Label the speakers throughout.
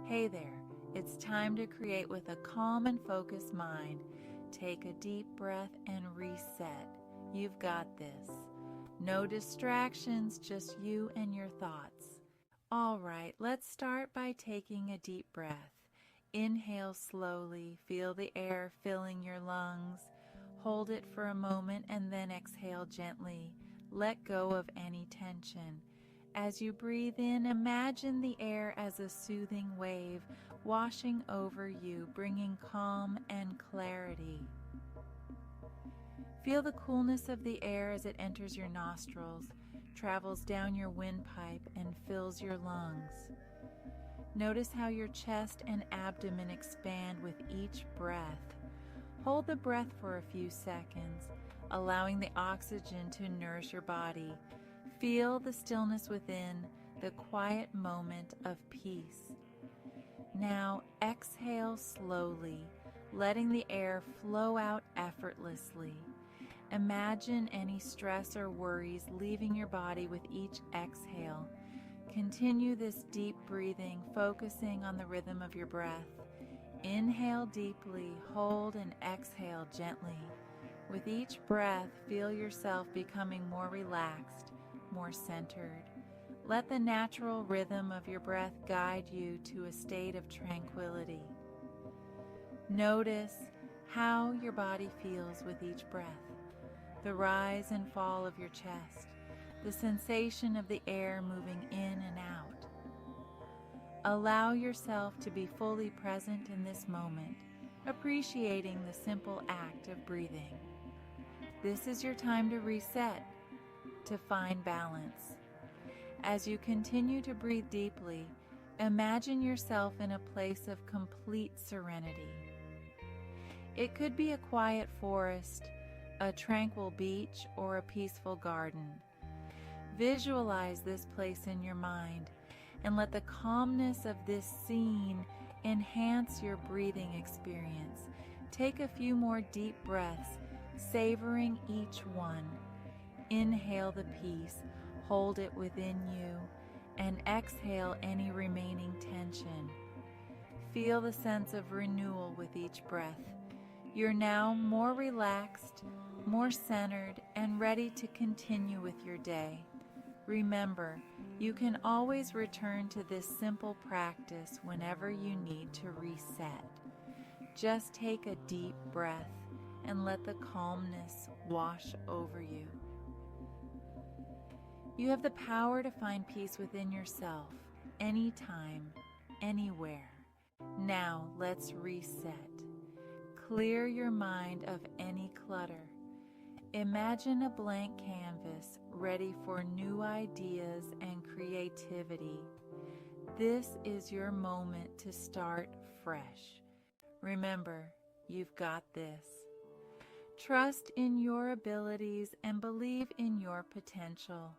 Speaker 1: Hey there, it's time to create with a calm and focused mind. Take a deep breath and reset. You've got this. No distractions, just you and your thoughts. All right, let's start by taking a deep breath. Inhale slowly, feel the air filling your lungs. Hold it for a moment and then exhale gently. Let go of any tension. As you breathe in, imagine the air as a soothing wave washing over you, bringing calm and clarity. Feel the coolness of the air as it enters your nostrils, travels down your windpipe, and fills your lungs. Notice how your chest and abdomen expand with each breath. Hold the breath for a few seconds, allowing the oxygen to nourish your body. Feel the stillness within, the quiet moment of peace. Now exhale slowly, letting the air flow out effortlessly. Imagine any stress or worries leaving your body with each exhale. Continue this deep breathing, focusing on the rhythm of your breath. Inhale deeply, hold and exhale gently. With each breath, feel yourself becoming more relaxed, more centered. Let the natural rhythm of your breath guide you to a state of tranquility. Notice how your body feels with each breath, the rise and fall of your chest, the sensation of the air moving in and out. Allow yourself to be fully present in this moment, appreciating the simple act of breathing. This is your time to reset, to find balance. As you continue to breathe deeply, imagine yourself in a place of complete serenity. It could be a quiet forest, a tranquil beach, or a peaceful garden. Visualize this place in your mind and let the calmness of this scene enhance your breathing experience. Take a few more deep breaths, savoring each one. Inhale the peace, hold it within you, and exhale any remaining tension. Feel the sense of renewal with each breath. You're now more relaxed, more centered, and ready to continue with your day. Remember, you can always return to this simple practice whenever you need to reset. Just take a deep breath and let the calmness wash over you. You have the power to find peace within yourself, anytime, anywhere. Now let's reset. Clear your mind of any clutter. Imagine a blank canvas ready for new ideas and creativity. This is your moment to start fresh. Remember, you've got this. Trust in your abilities and believe in your potential.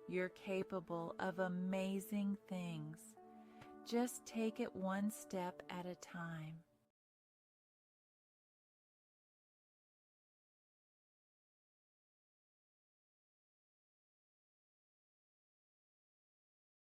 Speaker 1: You're capable of amazing things. Just take it one step at a time.